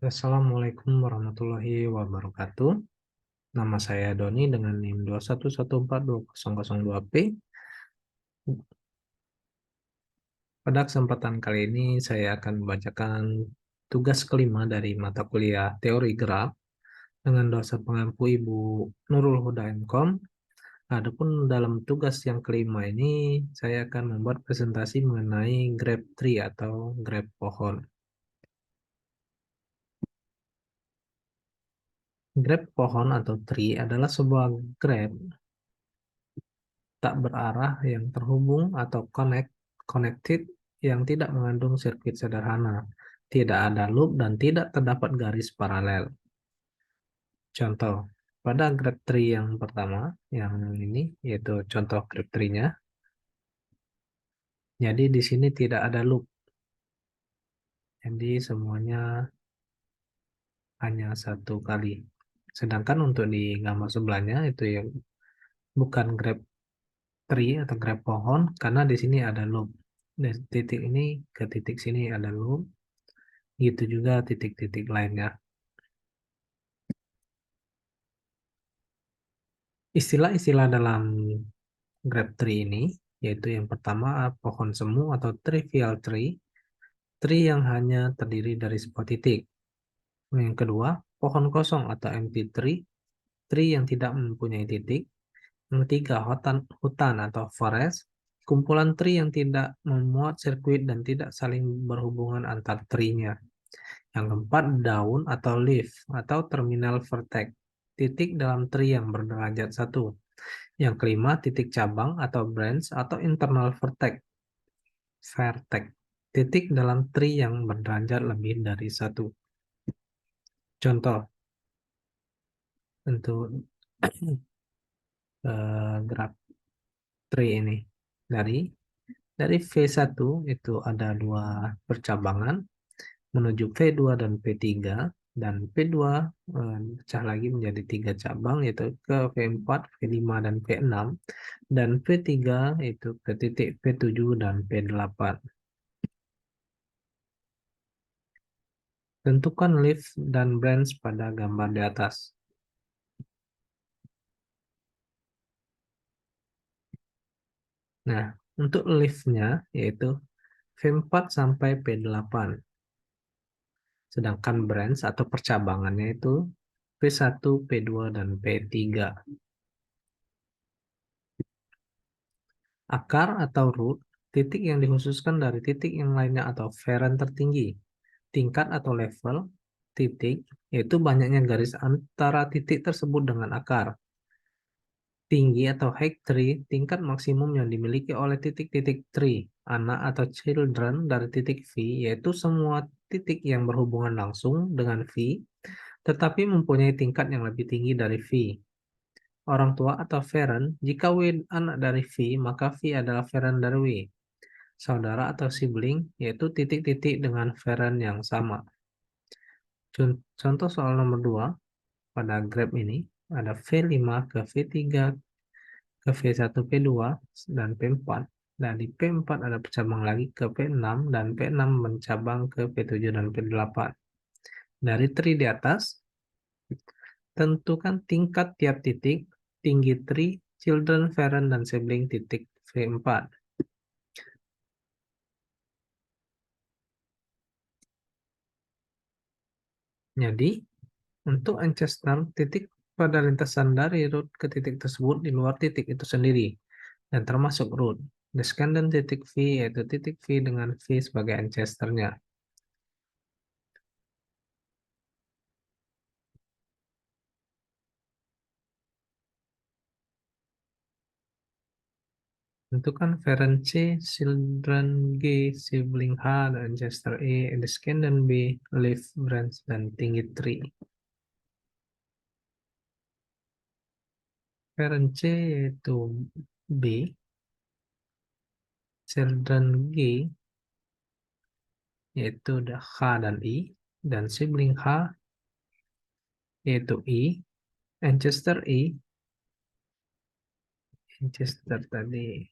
Assalamualaikum warahmatullahi wabarakatuh. Nama saya Doni dengan NIM 211420002P. Pada kesempatan kali ini saya akan membacakan tugas kelima dari mata kuliah Teori Gerak dengan dosen pengampu Ibu Nurul Huda MKom. Adapun dalam tugas yang kelima ini, saya akan membuat presentasi mengenai grab tree atau grab pohon. Grab pohon atau tree adalah sebuah grab tak berarah yang terhubung atau connected yang tidak mengandung sirkuit sederhana, tidak ada loop dan tidak terdapat garis paralel. Contoh, pada grab tree yang pertama, yang ini yaitu contoh grab tree-nya. Jadi di sini tidak ada loop. Jadi semuanya hanya satu kali. Sedangkan untuk di gambar sebelahnya itu yang bukan grab tree atau grab pohon karena di sini ada loop. Dari titik ini ke titik sini ada loop. Gitu juga titik-titik lainnya. Istilah-istilah dalam grab tree ini, yaitu yang pertama pohon semu atau trivial tree, tree yang hanya terdiri dari sebuah titik. Yang kedua, pohon kosong atau empty tree, tree yang tidak mempunyai titik. Yang ketiga, hutan atau forest, kumpulan tree yang tidak memuat sirkuit dan tidak saling berhubungan antar tree-nya. Yang keempat, daun atau leaf atau terminal vertex, titik dalam tree yang berderajat satu. Yang kelima, titik cabang atau branch atau internal vertex, titik dalam tree yang berderajat lebih dari satu. Contoh untuk graf tree ini. Dari V1 itu ada dua percabangan menuju V2 dan V3, dan V2 pecah lagi menjadi tiga cabang, yaitu ke V4, V5, dan V6, dan V3 itu ke titik V7 dan V8. Tentukan leaf dan branch pada gambar di atas. Nah, untuk leaf-nya yaitu V4 sampai V8. Sedangkan branch atau percabangannya itu V1, V2, dan V3. Akar atau root, titik yang dikhususkan dari titik yang lainnya atau parent tertinggi. Tingkat atau level, titik, yaitu banyaknya garis antara titik tersebut dengan akar. Tinggi atau height tree, tingkat maksimum yang dimiliki oleh titik-titik tree, anak atau children dari titik V, yaitu semua titik yang berhubungan langsung dengan V, tetapi mempunyai tingkat yang lebih tinggi dari V. Orang tua atau parent, jika W anak dari V, maka V adalah parent dari W. Saudara atau sibling, yaitu titik-titik dengan parent yang sama. Contoh soal nomor 2, pada graf ini, ada V5 ke V3 ke V1, V2, dan P4. Dan di P4 ada bercabang lagi ke P6, dan P6 mencabang ke P7 dan P8. Dari tree di atas, tentukan tingkat tiap titik, tinggi tree, children, parent, dan sibling titik V4. Jadi, untuk ancestor, titik pada lintasan dari root ke titik tersebut di luar titik itu sendiri, dan termasuk root. Descendant titik V yaitu titik V dengan V sebagai ancestornya. Tentukan parent C, children G, sibling H, dan ancestor E, descendant B, leaf, branch, dan tinggi tree. Parent C yaitu B, children G yaitu H dan I, dan sibling H yaitu I, ancestor I, ancestor tadi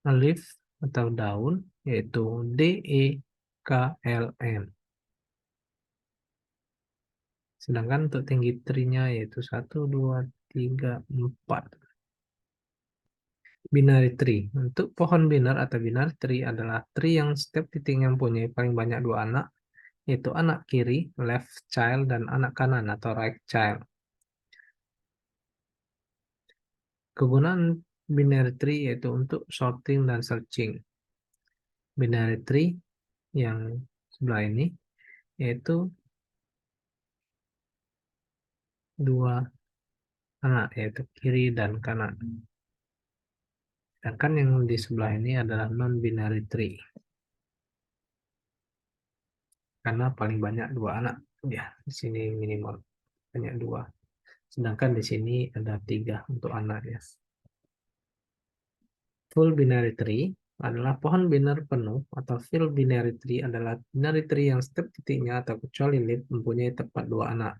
leaf atau daun, yaitu DEKLN. Sedangkan untuk tinggi tree-nya yaitu 1, 2, 3, 4. Binary tree. Untuk pohon biner atau binary tree adalah tree yang setiap titiknya mempunyai paling banyak dua anak, yaitu anak kiri, left child, dan anak kanan atau right child. Kegunaan binary tree yaitu untuk sorting dan searching. Binary tree yang sebelah ini yaitu dua anak, yaitu kiri dan kanan. Sedangkan yang di sebelah ini adalah non-binary tree, karena paling banyak dua anak. Ya, di sini minimal banyak dua. Sedangkan di sini ada 3 untuk anak ya. Full binary tree adalah pohon biner penuh, atau full binary tree adalah binary tree yang setiap titiknya atau kecuali leaf mempunyai tepat dua anak.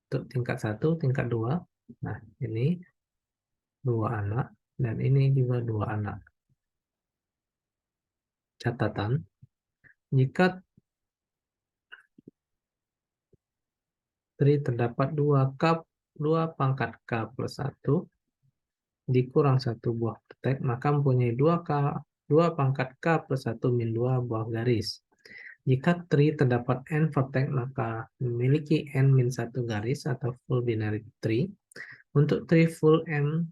Untuk tingkat 1, tingkat 2. Nah, ini dua anak dan ini juga dua anak. Catatan, jika tree terdapat 2 pangkat K plus 1 dikurang 1 buah vertex, maka mempunyai 2 pangkat K plus 1 min 2 buah garis. Jika tree terdapat n vertex, maka memiliki n min 1 garis atau full binary tree. Untuk tree full n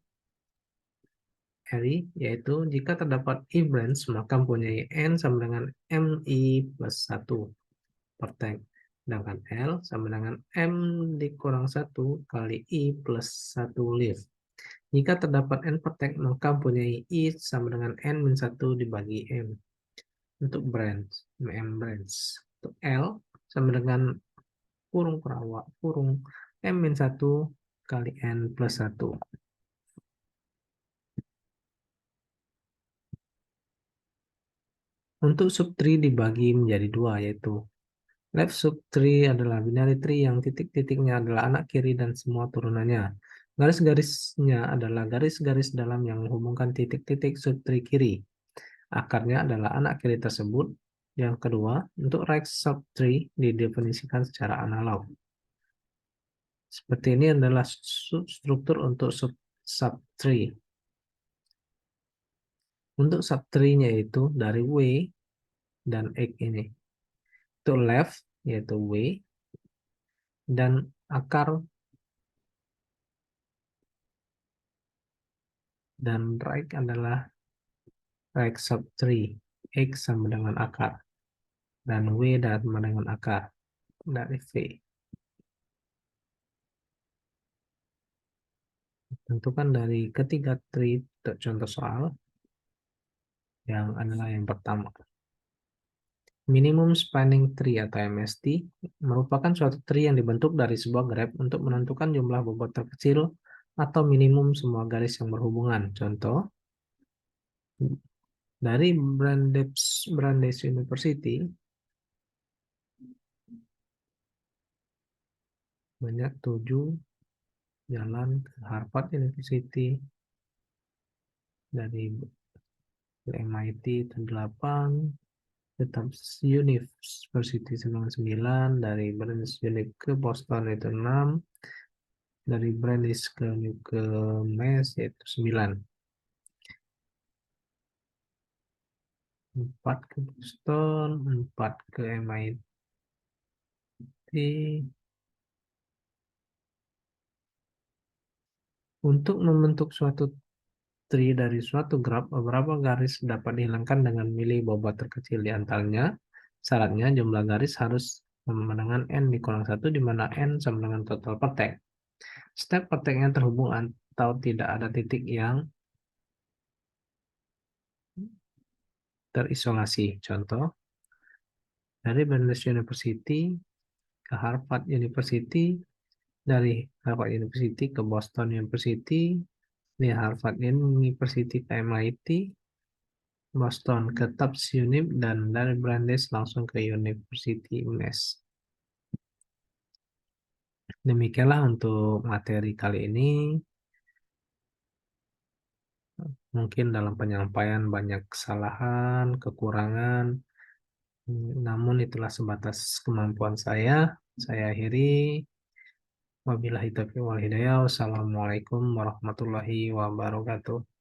array, yaitu jika terdapat i branch, maka mempunyai n sama dengan mi plus 1 vertex. Sedangkan L sama dengan M dikurang 1 kali I plus 1 leaf. Jika terdapat N vertex, maka mempunyai I sama dengan N min 1 dibagi M. Untuk branch, M branch. Untuk L sama dengan kurung perawak, kurung M min 1 kali N plus 1. Untuk subtree dibagi menjadi 2, yaitu left subtree adalah binary tree yang titik-titiknya adalah anak kiri dan semua turunannya. Garis-garisnya adalah garis-garis dalam yang menghubungkan titik-titik subtree kiri. Akarnya adalah anak kiri tersebut. Yang kedua, untuk right subtree didefinisikan secara analog. Seperti ini adalah struktur untuk subtree. Untuk subtree-nya itu dari W dan X ini. Untuk left, yaitu W, dan akar dan right adalah right subtree. X sama dengan akar. Dan W sama dengan akar dari V. Tentukan dari ketiga tree untuk contoh soal yang adalah yang pertama. Minimum Spanning Tree atau MST merupakan suatu tree yang dibentuk dari sebuah graph untuk menentukan jumlah bobot terkecil atau minimum semua garis yang berhubungan. Contoh, dari Brandeis University, banyak 7 jalan ke Harvard University, dari MIT itu 8, tetap University 9, dari Brandeis University ke Boston itu 6, dari Brandeis ke Mass yaitu 9. 4 ke Boston, 4 ke MIT. Untuk membentuk suatu tree dari suatu graf, beberapa garis dapat dihilangkan dengan milih bobot terkecil. Di antaranya, syaratnya jumlah garis harus sama dengan n dikurang 1, di mana n sama dengan total vertex. Setiap vertexnya terhubung atau tidak ada titik yang terisolasi. Contoh, dari Brandeis University ke Harvard University, dari Harvard University ke Boston University, di Harvard University ke MIT, Boston ke Tufts Unip, dan dari Brandeis langsung ke University Mass. Demikianlah untuk materi kali ini. Mungkin dalam penyampaian banyak kesalahan, kekurangan, namun itulah sebatas kemampuan saya. Saya akhiri. Wabillahi taufiq wal hidayah. Wassalamualaikum warahmatullahi wabarakatuh.